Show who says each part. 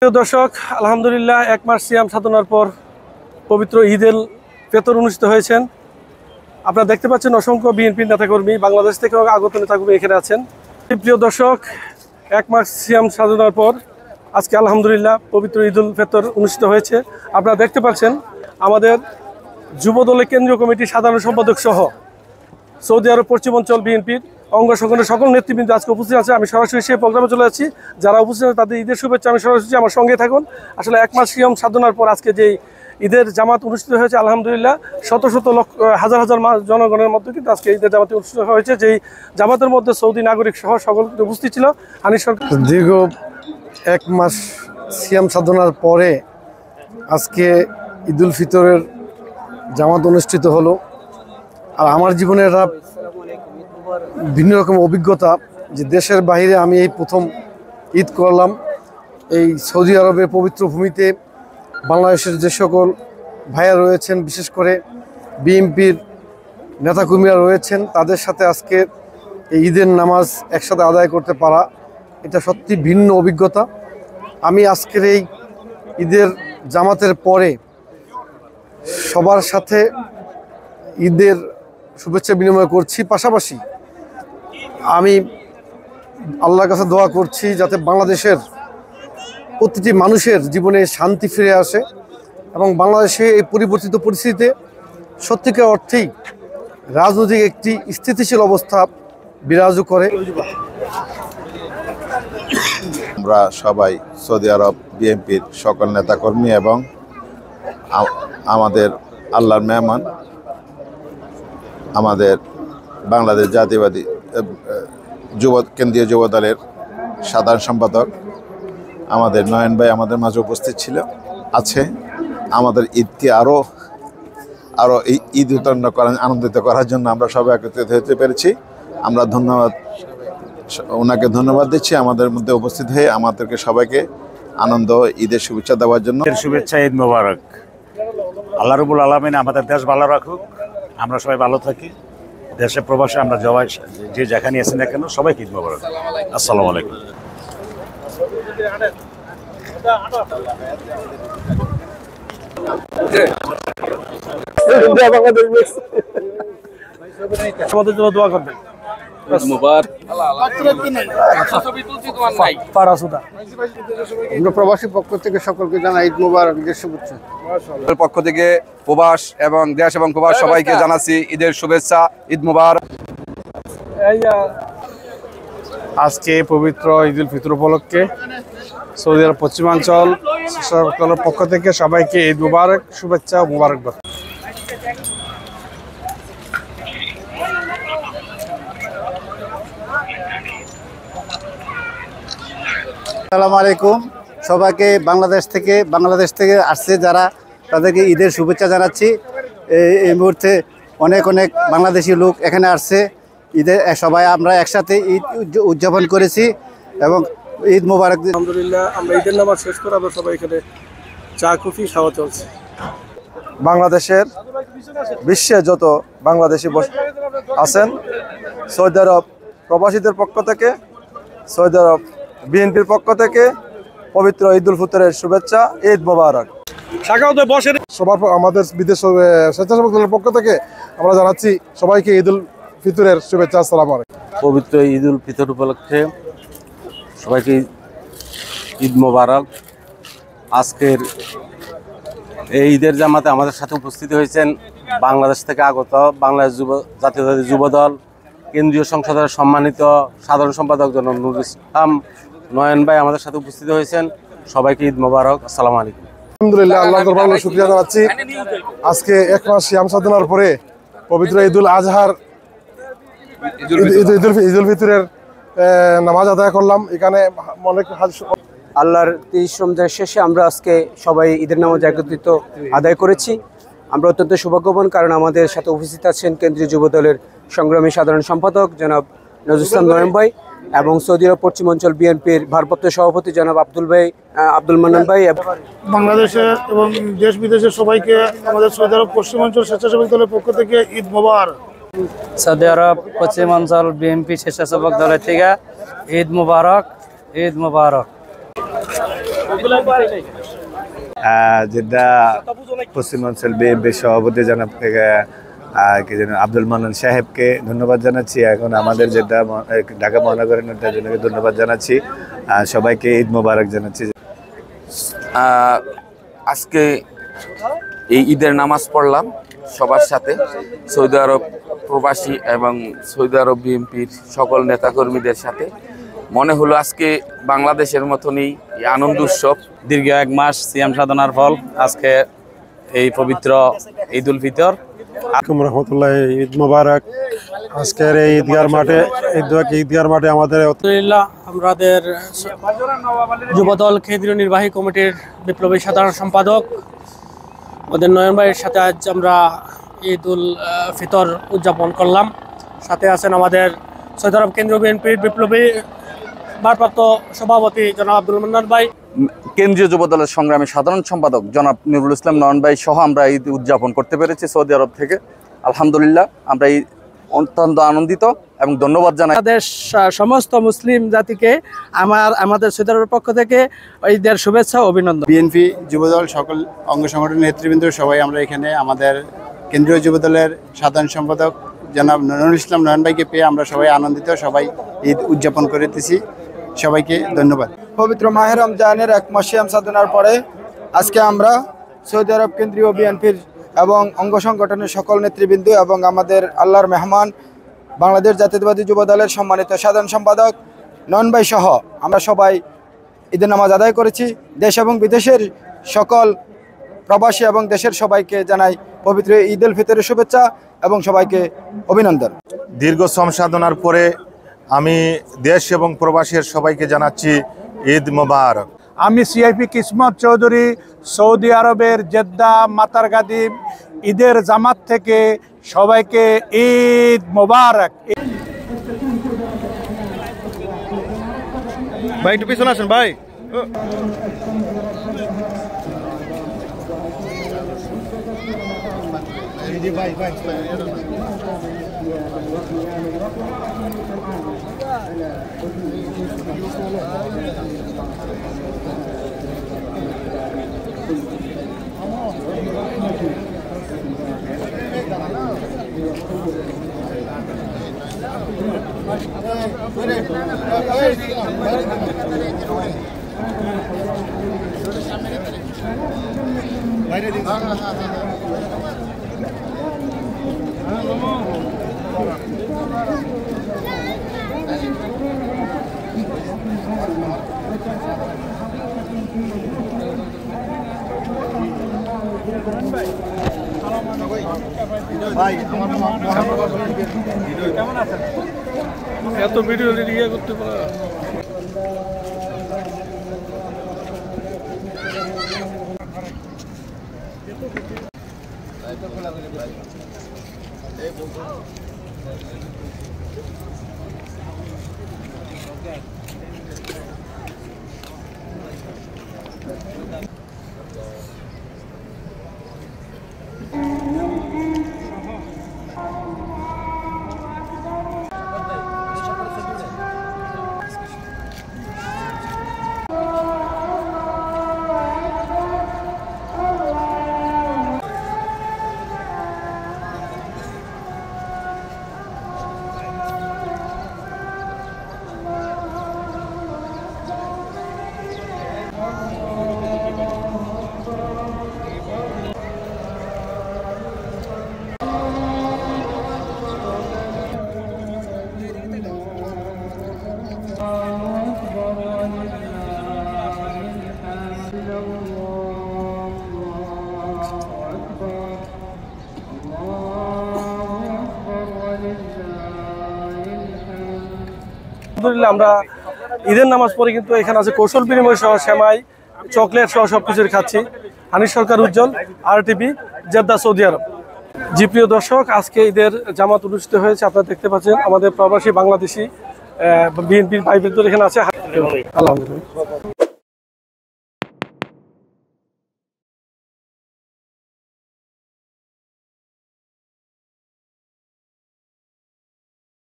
Speaker 1: প্রিয় দর্শক, আলহামদুলিল্লাহ 1 মাস সিয়াম সাধনার পর পবিত্র ঈদুল ফিতর অনুষ্ঠিত হয়েছেন। আপনারা দেখতে পাচ্ছেন অসংখ্য বিএনপির নেতাকর্মী, বাংলাদেশ থেকে আগত নেতাকর্মী এখানে আছেন। প্রিয় দর্শক, 1 মাস সিয়াম সাধনার পর আজকে আলহামদুলিল্লাহ পবিত্র ঈদুল ফিতর অনুষ্ঠিত হয়েছে। আপনারা দেখতে পাচ্ছেন আমাদের যুবদলের কেন্দ্রীয় কমিটির সাধারণ সম্পাদক সহ সৌদি আরব পশ্চিমাঞ্চল বিএনপির অঙ্গ সংগঠনের সকল নেতৃবৃন্দ আজকে উপস্থিত আছে। আমি সরাসরি সেই প্রোগ্রামে চলে যাচ্ছি। যারা উপস্থিত আছে তাদের ঈদের শুভেচ্ছা আমি সরাসরি আমার সঙ্গে থাকুন। আসলে 1 মাস সিয়াম সাধনার পর আজকে যেই ঈদের জামাত অনুষ্ঠিত হয়েছে, আলহামদুলিল্লাহ শত শত হাজার হাজার জনগণের মধ্যে কিন্তু আজকে ঈদের জামাত অনুষ্ঠিত হয়েছে। যেই জামাতের মধ্যে সৌদি নাগরিক সহ সকল উপস্থিত ছিল। হানিফ সরকার
Speaker 2: দীর্ঘ 1 মাস সিয়াম সাধনার পরে আজকে ঈদুল ফিতরের জামাত অনুষ্ঠিত হলো। আর আমার জীবনের একটা ভিন্ন রকম অভিজ্ঞতা যে দেশের বাইরে আমি এই প্রথম ঈদ করলাম। এই সৌদি আরবের পবিত্র ভূমিতে বাংলাদেশের যে সকল ভাইয়া রয়েছেন, বিশেষ করে বিএনপির নেতাকর্মীরা রয়েছেন, তাদের সাথে আজকে এই ঈদের নামাজ একসাথে আদায় করতে পারা, এটা সত্যি ভিন্ন অভিজ্ঞতা। আমি আজকের এই ঈদের জামাতের পরে সবার সাথে ঈদের শুভেচ্ছা বিনিময় করছি। পাশাপাশি আমি আল্লাহর কাছে দোয়া করছি যাতে বাংলাদেশের প্রতিটি মানুষের জীবনে শান্তি ফিরে আসে এবং বাংলাদেশে এই পরিবর্তিত পরিস্থিতিতে সত্যিকার অর্থেই রাজনৈতিক একটি স্থিতিশীল অবস্থা বিরাজ করে।
Speaker 3: আমরা সবাই সৌদি আরব বিএনপির সকল নেতাকর্মী এবং আমাদের আল্লাহর মেহমান আমাদের বাংলাদেশ জাতীয়বাদী কেন্দ্রীয় যুব দলের সাধারণ সম্পাদক আমাদের নয়ন ভাই আমাদের মাঝে উপস্থিত আছে। আমাদের ঈদকে আরও এই ঈদ উত্তন্ন আনন্দিত করার জন্য আমরা সবাই একত্রিত হতে পেরেছি। আমরা ওনাকে ধন্যবাদ দিচ্ছি আমাদের মধ্যে উপস্থিত হয়ে আমাদেরকে সবাইকে আনন্দ ঈদের শুভেচ্ছা দেওয়ার জন্য।
Speaker 4: শুভেচ্ছা, ঈদ মোবারক। আল্লাহ রাব্বুল আলামিন আমাদের দেশ ভালো রাখুক, আমরা সবাই ভালো থাকি। দেশে প্রবাসে আমরা যে যেখানে আছি না কেন সবাইকে ঈদ মোবারক। আসসালামু আলাইকুম।
Speaker 1: আমাদের জন্য দোয়া করবেন।
Speaker 2: প্রবাসী পক্ষ থেকে সকলকে জানাই ঈদ মোবারক, ঈদের শুভেচ্ছা।
Speaker 5: পক্ষ থেকে প্রবাস এবং দেশ এবং প্রবাস সবাইকে জানাচ্ছি ঈদের শুভেচ্ছা, ঈদ মোবারক।
Speaker 2: আজকে পবিত্র ঈদুল ফিতর উপলক্ষে সৌদি আরব পশ্চিমাঞ্চল সরকারের পক্ষ থেকে সবাইকে ঈদ মোবারক, শুভেচ্ছা ও মোবারকবাদ।
Speaker 6: আসসালামু আলাইকুম। সবাইকে বাংলাদেশ থেকে আসছে যারা, তাদেরকে ঈদের শুভেচ্ছা জানাচ্ছি। এই মুহূর্তে অনেক বাংলাদেশি লোক এখানে আসছে। ঈদের সবাই আমরা একসাথে ঈদ উদযাপন করেছি এবং ঈদ মোবারক।
Speaker 1: আলহামদুলিল্লাহ আমরা ঈদের নামাজ শেষ করে আমরা সবাই এখানে চা কফি খাওয়া চলছে।
Speaker 2: বাংলাদেশের বিশ্বে যত বাংলাদেশি আছেন, সৌদি আরব প্রবাসীদের পক্ষ থেকে, সৌদি আরব বিএনপির পক্ষ থেকে পবিত্র ঈদুল ফিতরের শুভেচ্ছা, ঈদ মোবারক। সবার আমাদের বিদেশ স্বেচ্ছাসেবক দলের পক্ষ থেকে আমরা জানাচ্ছি সবাইকে ঈদুল ফিতরের শুভেচ্ছা। আসসালামু আলাইকুম।
Speaker 4: পবিত্র ঈদুল ফিতর উপলক্ষে সবাইকে ঈদ মোবারক। আজকের এই ঈদের জামাতে আমাদের সাথে উপস্থিত হয়েছেন বাংলাদেশ থেকে আগত বাংলাদেশ জাতীয়তাবাদী যুবদল কেন্দ্রীয় সংসদের সম্মানিত সাধারণ সম্পাদক জনাব নুরুল ইসলাম নয়ন ভাই আমাদের সাথে উপস্থিত হয়েছেন। সবাইকে ঈদ মোবারক। আসসালামু আলাইকুম।
Speaker 2: আলহামদুলিল্লাহ, আল্লাহ দরবারে শুকরিয়া জানাচ্ছি। আজকে 1 মাস সিয়াম সাধনার পরে পবিত্র ঈদুল আজহার ঈদুল ফিতরের নামাজ আদায় করলাম। এখানে অনেক
Speaker 7: আল্লাহর 30 রমজান শেষে আমরা আজকে সবাই ঈদের নামাজ একত্রিত আদায় করেছি। আমরা অত্যন্ত সৌভাগ্যবান, কারণ আমাদের সাথে উপস্থিত আছেন কেন্দ্রীয় যুব দলের সংগ্রামী সাধারণ সম্পাদক জনাব নজরুল ইসলাম নয়ন ভাই এবং সৌদি আরব পশ্চিমাঞ্চল বিএনপির ভারপ্রাপ্ত সভাপতি জনাব আব্দুল মান্নান ভাই।
Speaker 8: বাংলাদেশের এবং দেশ বিদেশের সবাইকে আমাদের সৌদি আরব পশ্চিমাঞ্চল স্বেচ্ছাসেবক দলের পক্ষ থেকে ঈদ মোবারক।
Speaker 9: সৌদি আরব পশ্চিমাঞ্চল বিএনপি স্বেচ্ছাসেবক দলের থেকে ঈদ মোবারক, ঈদ মোবারক।
Speaker 10: জেদ্দা পশ্চিমাঞ্চল বিএনপি সভাপতি জনাব আব্দুল মান্নান সাহেবকে ধন্যবাদ জানাচ্ছি। এখন আমাদের জেদ্দা ঢাকা মহানগরের নেতাজনকে ধন্যবাদ জানাচ্ছি। সবাইকে ঈদ মোবারক জানাচ্ছি।
Speaker 11: আজকে এই ঈদের নামাজ পড়লাম সবার সাথে, সৌদি আরব প্রবাসী এবং সৌদি আরব বিএনপির সকল নেতাকর্মীদের সাথে। মনে হলো আজকে বাংলাদেশের মতনই আনন্দ উৎসব।
Speaker 9: দীর্ঘ 1 মাস সিয়াম সাধনার ফল আজকে এই পবিত্র ঈদ উল ফিতর।
Speaker 12: রহমতুল্লাহ, ঈদ মোবারক। আজকের এই ঈদগার মাঠে আমাদের
Speaker 1: আলহামদুলিল্লাহ আমাদের যুবদল কেন্দ্রীয় নির্বাহী কমিটির বিপ্লবী সাধারণ সম্পাদক আমাদের নয়ন ভাইয়ের সাথে আজ আমরা ঈদ উল ফিতর উদযাপন করলাম। সাথে আছেন আমাদের সৌদি আরব কেন্দ্রীয় বিএনপির বিপ্লবী ভারপ্রাপ্ত সভাপতি জনাব আব্দুল মান্নান ভাই,
Speaker 5: কেন্দ্রীয় যুবদলের সংগ্রামী সাধারণ সম্পাদক জনাব নুরুল ইসলাম নয়ন ভাই সহ আমরা ঈদ উদযাপন করতে পেরেছি সৌদি আরব থেকে। আলহামদুলিল্লাহ আমরা এই অত্যন্ত আনন্দিত এবং ধন্যবাদ জানাই
Speaker 1: বাংলাদেশ সমস্ত মুসলিম জাতিকে আমাদের সৌদি আরবের পক্ষ থেকে ঈদের শুভেচ্ছা ও অভিনন্দন।
Speaker 6: বিএনপি যুবদল সকল অঙ্গ সংগঠনের নেতৃবৃন্দ সবাই আমরা এখানে আমাদের কেন্দ্রীয় যুবদলের সাধারণ সম্পাদক জনাব নুরুল ইসলাম নয়ন ভাইকে পেয়ে আমরা সবাই আনন্দিত, সবাই ঈদ উদযাপন করতেছি। সবাইকে ধন্যবাদ।
Speaker 13: পবিত্র মাহে রমজানের 1 মাস সিয়াম সাধনার পরে আজকে আমরা সৌদি আরব কেন্দ্রীয় বিএনপির এবং অঙ্গ সংগঠনের সকল নেতৃবৃন্দ এবং আমাদের আল্লাহর মেহমান বাংলাদেশ জাতীয়তাবাদী যুবদলের সম্মানিত সাধারণ সম্পাদক নয়ন ভাই সহ আমরা সবাই ঈদের নামাজ আদায় করেছি। দেশ এবং বিদেশের সকল প্রবাসী এবং দেশের সবাইকে জানাই পবিত্র ঈদ উল ফিতরের শুভেচ্ছা এবং সবাইকে অভিনন্দন।
Speaker 3: দীর্ঘ শ্রম সাধনার পরে আমি দেশ এবং প্রবাসীর সবাইকে জানাচ্ছি ঈদ মোবারক।
Speaker 8: আমি সিআইপি কিসমত চৌধুরী সৌদি আরবের জেদ্দা মাতার গাদিম ঈদের জামাত থেকে সবাইকে ঈদ মোবারক।
Speaker 2: ভাই একটু পিছনে আসেন ভাই।
Speaker 1: এত ভিডিও ইয়ে করতে পারা আলহামদুলিল্লাহ আমরা ঈদের নামাজ পড়ে কিন্তু এখানে আছে কৌশল বিনিময় সহ সেমাই চকলেট সহ সবকিছু খাচ্ছি। হানিফ সরকার উজ্জ্বল, আরটিভি, জেদ্দা, সৌদি আরব। জি প্রিয় দর্শক, আজকে ঈদের জামাত অনুষ্ঠিত হয়েছে। আপনারা দেখতে পাচ্ছেন আমাদের প্রবাসী বাংলাদেশি বিএনপির ভাই বৃন্দরা এখানে আছে। আলহামদুলিল্লাহ।